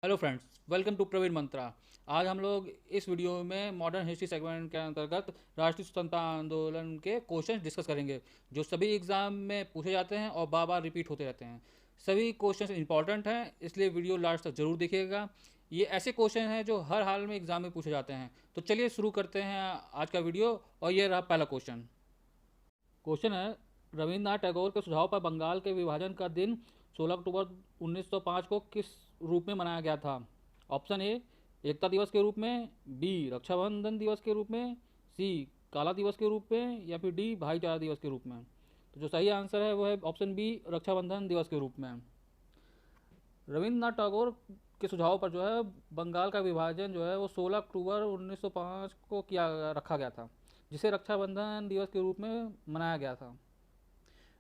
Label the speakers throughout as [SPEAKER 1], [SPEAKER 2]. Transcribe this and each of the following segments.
[SPEAKER 1] Hello friends, welcome to Praveen Mantra. आज हम लोग इस वीडियो में मॉडर्न हिस्ट्री सेगमेंट के अंतर्गत राष्ट्रीय स्वतंत्रता आंदोलन के क्वेश्चन डिस्कस करेंगे, जो सभी एग्जाम में पूछे जाते हैं और बार बार रिपीट होते रहते हैं। सभी क्वेश्चन इंपॉर्टेंट हैं, इसलिए वीडियो लास्ट तक जरूर देखिएगा। ये ऐसे क्वेश्चन हैं जो हर हाल में एग्जाम में पूछे जाते हैं। तो चलिए शुरू करते हैं आज का वीडियो। और ये रहा पहला क्वेश्चन। क्वेश्चन है, रविन्द्रनाथ टैगोर के सुझाव पर बंगाल के विभाजन का दिन 16 अक्टूबर 1905 को किस रूप में मनाया गया था? ऑप्शन ए, एकता दिवस के रूप में, बी, रक्षाबंधन दिवस के रूप में, सी, काला दिवस के रूप में, या फिर डी, भाईचारा दिवस के रूप में। तो जो सही आंसर है वो है ऑप्शन बी, रक्षाबंधन दिवस के रूप में। रविन्द्रनाथ टैगोर के सुझाव पर जो है बंगाल का विभाजन जो है वो 16 अक्टूबर 1905 को किया रखा गया था, जिसे रक्षाबंधन दिवस के रूप में मनाया गया था।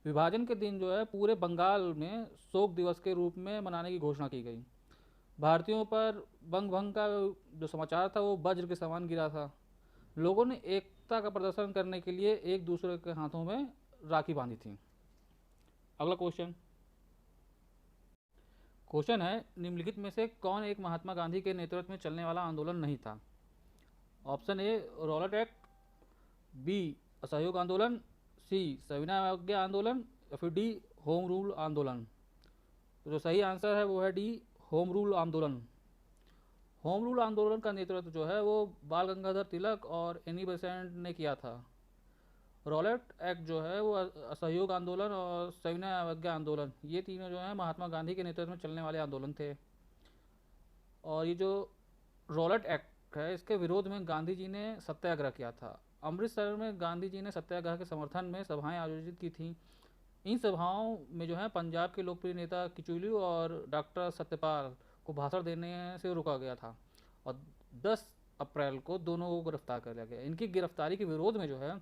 [SPEAKER 1] विभाजन के दिन जो है पूरे बंगाल में शोक दिवस के रूप में मनाने की घोषणा की गई। भारतीयों पर बंग भंग का जो समाचार था वो वज्र के समान गिरा था। लोगों ने एकता का प्रदर्शन करने के लिए एक दूसरे के हाथों में राखी बांधी थी। अगला क्वेश्चन। क्वेश्चन है, निम्नलिखित में से कौन एक महात्मा गांधी के नेतृत्व में चलने वाला आंदोलन नहीं था? Option A, Rowlatt Act, B, असहयोग आंदोलन, सी, सविनय अवज्ञा आंदोलन, या फिर डी, होम रूल आंदोलन। तो जो सही आंसर है वो है डी, होम रूल आंदोलन। होम रूल आंदोलन का नेतृत्व जो है वो बाल गंगाधर तिलक और एनी बेसेंट ने किया था। रॉलेट एक्ट जो है वो असहयोग आंदोलन और सविनय अवज्ञा आंदोलन, ये तीनों जो है महात्मा गांधी के नेतृत्व में चलने वाले आंदोलन थे। और ये जो रॉलेट एक्ट है इसके विरोध में गांधी जी ने सत्याग्रह किया था। अमृतसर में गांधी जी ने सत्याग्रह के समर्थन में सभाएं आयोजित की थी। इन सभाओं में जो है पंजाब के लोकप्रिय नेता किचलू और डॉक्टर सत्यपाल को भाषण देने से रोका गया था, और 10 अप्रैल को दोनों को गिरफ्तार कर लिया गया। इनकी गिरफ्तारी के विरोध में जो है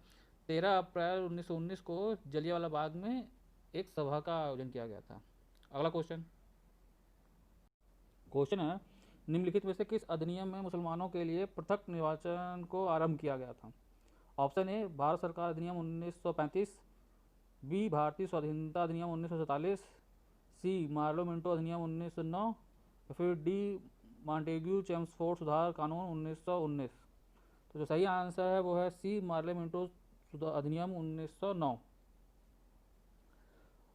[SPEAKER 1] 13 अप्रैल 1919 को जलियांवाला बाग में एक सभा का आयोजन किया गया था। अगला क्वेश्चन। क्वेश्चन है, निम्नलिखित में से किस अधिनियम में मुसलमानों के लिए पृथक निर्वाचन को आरंभ किया गया था? ऑप्शन ए, भारत सरकार अधिनियम 1935, बी, भारतीय स्वाधीनता अधिनियम 1947, सी, मार्लो मिंटो अधिनियम 1909, या फिर डी, मॉन्टेग्यू चेम्सफोर्ड सुधार कानून 1919। तो जो सही आंसर है वो है सी, मार्ले मिंटो अधिनियम 1909।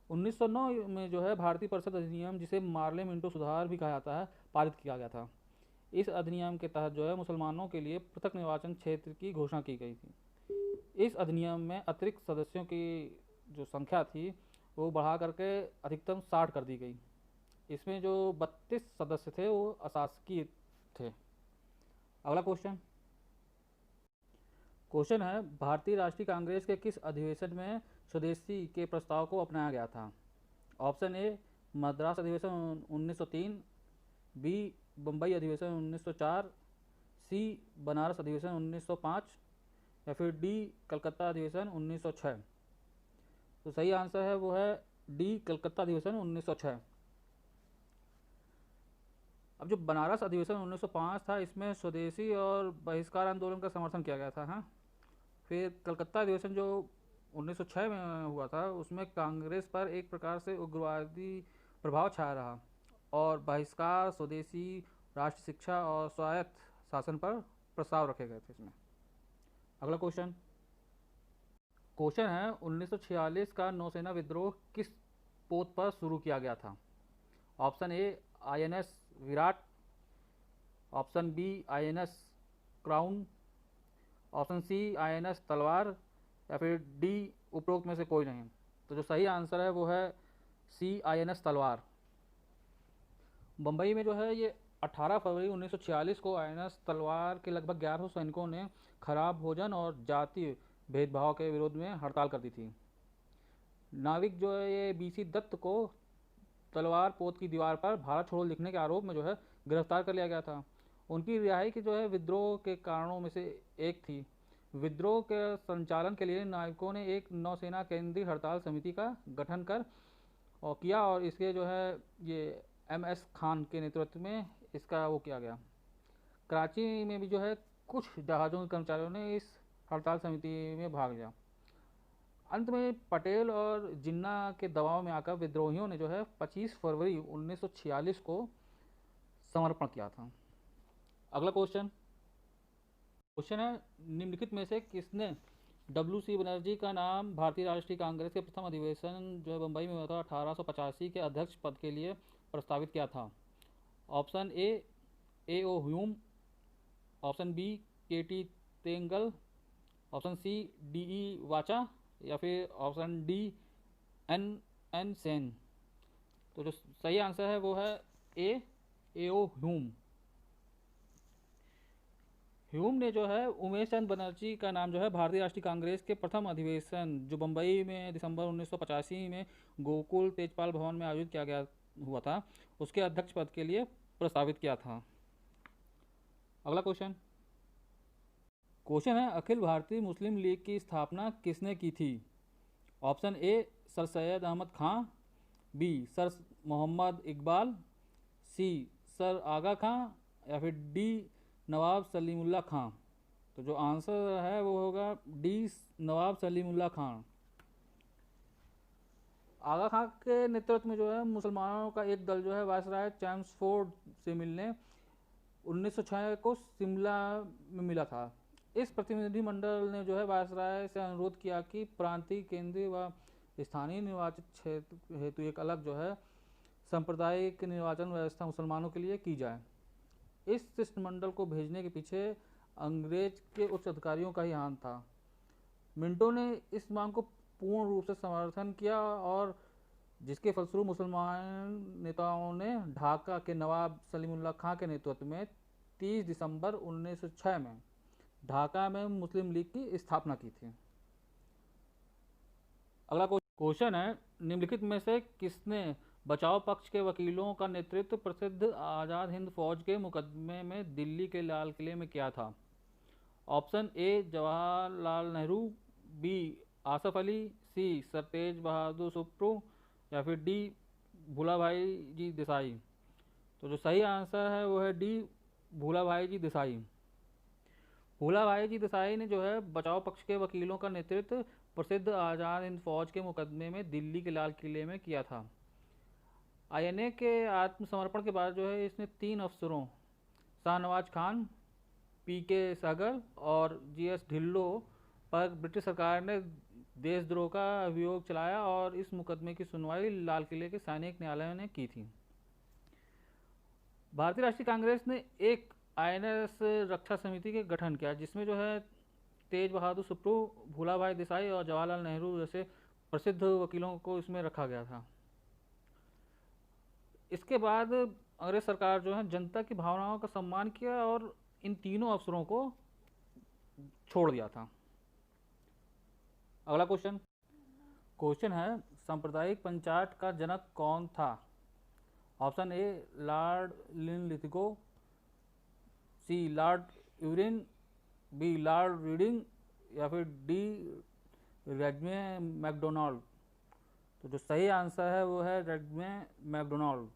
[SPEAKER 1] 1909 में जो है भारतीय परिषद अधिनियम, जिसे मार्ले मिंटो सुधार भी कहा जाता है, पारित किया गया था। इस अधिनियम के तहत जो है मुसलमानों के लिए पृथक निर्वाचन क्षेत्र की घोषणा की गई थी। इस अधिनियम में अतिरिक्त सदस्यों की जो संख्या थी वो बढ़ा करके अधिकतम 60 कर दी गई। इसमें जो 32 सदस्य थे वो अशासकीय थे। अगला क्वेश्चन। क्वेश्चन है, भारतीय राष्ट्रीय कांग्रेस के किस अधिवेशन में स्वदेशी के प्रस्ताव को अपनाया गया था? ऑप्शन ए, मद्रास अधिवेशन 1903, बी, बम्बई अधिवेशन 1904, सी, बनारस अधिवेशन 1905, या फिर डी, कलकत्ता अधिवेशन 1906। तो सही आंसर है वो है डी, कलकत्ता अधिवेशन 1906। अब जो बनारस अधिवेशन 1905 था इसमें स्वदेशी और बहिष्कार आंदोलन का समर्थन किया गया था। हाँ, फिर कलकत्ता अधिवेशन जो 1906 में हुआ था उसमें कांग्रेस पर एक प्रकार से उग्रवादी प्रभाव छाया रहा, और बहिष्कार, स्वदेशी, राष्ट्र शिक्षा और स्वायत्त शासन पर प्रस्ताव रखे गए थे इसमें। अगला क्वेश्चन। क्वेश्चन है, 1946 का नौसेना विद्रोह किस पोत पर शुरू किया गया था? Option A, INS Virat, option B, INS Crown, option C, INS Talwar, या फिर डी, उपरोक्त में से कोई नहीं। तो जो सही आंसर है वो है सी, आईएनएस तलवार। बम्बई में जो है ये 18 फरवरी 1946 को आईएनएस तलवार के लगभग 1100 सैनिकों ने खराब भोजन और जातीय भेदभाव के विरोध में हड़ताल कर दी थी। नाविक जो है ये बीसी दत्त को तलवार पोत की दीवार पर भारत छोड़ो लिखने के आरोप में जो है गिरफ्तार कर लिया गया था। उनकी रिहाई की जो है विद्रोह के कारणों में से एक थी। विद्रोह के संचालन के लिए नाविकों ने एक नौसेना केंद्रीय हड़ताल समिति का गठन कर और किया, और इसके जो है ये एम.एस. खान के नेतृत्व में इसका वो किया गया। कराची में भी जो है कुछ जहाज़ों के कर्मचारियों ने इस हड़ताल समिति में भाग लिया। अंत में पटेल और जिन्ना के दबाव में आकर विद्रोहियों ने जो है 25 फरवरी 1946 को समर्पण किया था। अगला क्वेश्चन है, निम्नलिखित में से किसने WC बनर्जी का नाम भारतीय राष्ट्रीय कांग्रेस के प्रथम अधिवेशन जो बम्बई में हुआ था 1885 के अध्यक्ष पद के लिए प्रस्तावित किया था? Option A O Hume, option B KT Telang, option C DE Wacha, या फिर ऑप्शन डी N सेन। तो जो सही आंसर है वो है ए ओ ह्यूम। ह्यूम ने जो है उमेश चंद बनर्जी का नाम जो है भारतीय राष्ट्रीय कांग्रेस के प्रथम अधिवेशन जो बम्बई में दिसंबर 1985 में गोकुल तेजपाल भवन में आयोजित किया गया हुआ था, उसके अध्यक्ष पद के लिए प्रस्तावित किया था। अगला क्वेश्चन है, अखिल भारतीय मुस्लिम लीग की स्थापना किसने की थी? Option A sir Syed Ahmad Khan, B sir Mohammad Iqbal, C sir Aga Khan, या फिर डी नवाब सलीमुल्लाह खां। तो जो आंसर है वो होगा डी नवाब सलीमुल्लाह खां। आगा खां के नेतृत्व में जो है मुसलमानों का एक दल जो है वायसराय चैम्सफोर्ड से मिलने 1906 को शिमला में मिला था। इस प्रतिनिधिमंडल ने जो है वायसराय से अनुरोध किया कि प्रांतीय, केंद्रीय व स्थानीय निर्वाचित क्षेत्र हेतु एक अलग जो है सांप्रदायिक निर्वाचन व्यवस्था मुसलमानों के लिए की जाए। इस शिष्टमंडल को भेजने के पीछे अंग्रेज के उच्च अधिकारियों का ही हाथ था। मिंटो ने इस मांग को पूर्ण रूप से समर्थन किया और जिसके फलस्वरूप मुसलमान नेताओं ने ढाका के नवाब सलीमुल्लाह खां के नेतृत्व में 30 दिसंबर 1906 में ढाका में मुस्लिम लीग की स्थापना की थी। अगला क्वेश्चन है, निम्नलिखित में से किसने बचाव पक्ष के वकीलों का नेतृत्व प्रसिद्ध आज़ाद हिंद फौज के मुकदमे में दिल्ली के लाल किले में किया था? Option A Jawaharlal Nehru, B Asaf Ali, C sir Tej Bahadur Sapru, या फिर डी भूलाभाई जी देसाई। तो जो सही आंसर है वो है डी भूलाभाई जी देसाई। भूलाभाई जी देसाई ने जो है बचाव पक्ष के वकीलों का नेतृत्व प्रसिद्ध आज़ाद हिंद फौज के मुकदमे में दिल्ली के लाल किले में किया था। INA के आत्मसमर्पण के बाद जो है इसने 3 अफसरों शाहनवाज खान, PK सहगल और GS ढिल्लो पर ब्रिटिश सरकार ने देशद्रोह का अभियोग चलाया और इस मुकदमे की सुनवाई लाल किले के सैनिक न्यायालय ने की थी। भारतीय राष्ट्रीय कांग्रेस ने एक INS रक्षा समिति के गठन किया जिसमें जो है तेज बहादुर सुप्रू, भूलाभाई देसाई और जवाहरलाल नेहरू जैसे प्रसिद्ध वकीलों को इसमें रखा गया था। इसके बाद अंग्रेज सरकार जो है जनता की भावनाओं का सम्मान किया और इन तीनों अफसरों को छोड़ दिया था। अगला क्वेश्चन है, सांप्रदायिक पंचायत का जनक कौन था? Option A Lord Linlithgow, C Lord Irwin, B Lord Reading, या फिर डी रेडमे मैकडोनाल्ड। तो जो सही आंसर है वो है रेडमे मैकडोनाल्ड।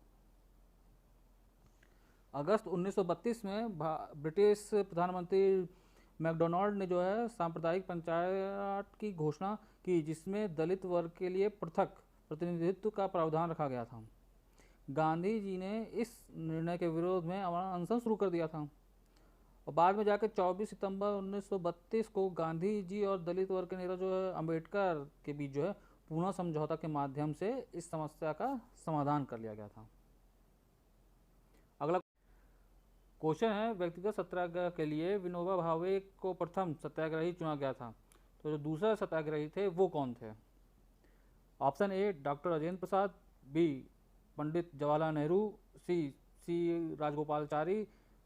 [SPEAKER 1] अगस्त 1932 में ब्रिटिश प्रधानमंत्री मैकडोनाल्ड ने जो है सांप्रदायिक पंचायत की घोषणा की जिसमें दलित वर्ग के लिए पृथक प्रतिनिधित्व का प्रावधान रखा गया था। गांधी जी ने इस निर्णय के विरोध में अनशन शुरू कर दिया था और बाद में जाकर 24 सितंबर 1932 को गांधी जी और दलित वर्ग के नेता जो है अंबेडकर के बीच जो है पुनः समझौता के माध्यम से इस समस्या का समाधान कर लिया गया था। अगला क्वेश्चन है, व्यक्तिगत सत्याग्रह के लिए विनोबा भावे को प्रथम सत्याग्रही चुना गया था, तो जो दूसरा सत्याग्रही थे वो कौन थे? Option A doctor Rajendra Prasad, B Pandit Jawaharlal Nehru, C Rajagopalachari,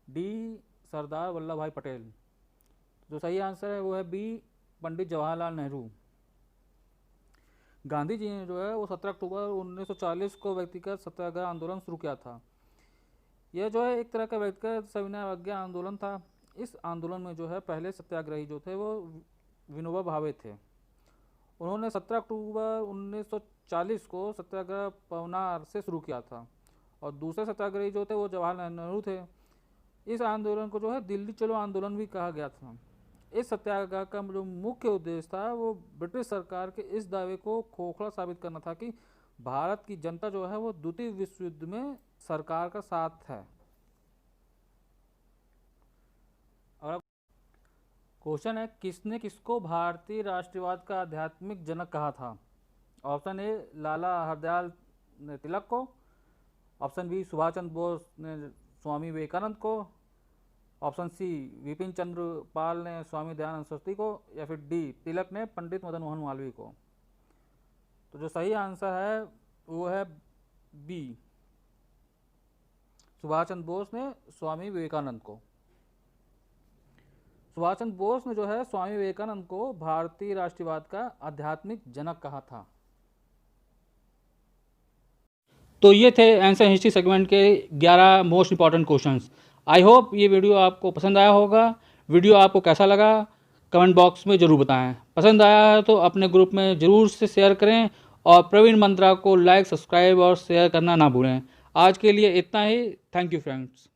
[SPEAKER 1] D Sardar Vallabh Bhai Patel. जो सही आंसर है वो है बी पंडित जवाहरलाल नेहरू। गांधी जी ने जो है वो 17 अक्टूबर 1940 को व्यक्तिगत सत्याग्रह आंदोलन शुरू किया था। यह जो है एक तरह का व्यक्तिगत सविनय अवज्ञा आंदोलन था। इस आंदोलन में जो है पहले सत्याग्रही जो थे वो विनोबा भावे थे। उन्होंने 17 अक्टूबर 1940 को सत्याग्रह पवनार से शुरू किया था और दूसरे सत्याग्रही जो थे वो जवाहरलाल नेहरू थे। इस आंदोलन को जो है दिल्ली चलो आंदोलन भी कहा गया था। इस सत्याग्रह का जो मुख्य उद्देश्य था वो ब्रिटिश सरकार के इस दावे को खोखला साबित करना था कि भारत की जनता जो है वो द्वितीय विश्व युद्ध में सरकार का साथ है। क्वेश्चन है, किसने किसको भारतीय राष्ट्रवाद का आध्यात्मिक जनक कहा था? ऑप्शन ए लाला हरदयाल ने तिलक को, ऑप्शन बी सुभाष चंद्र बोस ने स्वामी विवेकानंद को, ऑप्शन सी विपिन चंद्र पाल ने स्वामी दयानंद सरस्वती को, या फिर डी तिलक ने पंडित मदन मोहन मालवीय को। तो जो सही आंसर है वो है बी, सुभाष चंद्र बोस ने स्वामी विवेकानंद को। सुभाष चंद्र बोस ने जो है स्वामी विवेकानंद को भारतीय राष्ट्रवाद का आध्यात्मिक जनक कहा था। तो ये थे एंशिएंट हिस्ट्री सेगमेंट के 11 most important questions. I hope ये वीडियो आपको पसंद आया होगा। वीडियो आपको कैसा लगा कमेंट बॉक्स में ज़रूर बताएं। पसंद आया है तो अपने ग्रुप में ज़रूर से शेयर करें और प्रवीण मंत्रा को लाइक, सब्सक्राइब और शेयर करना ना भूलें। आज के लिए इतना ही। Thank you friends.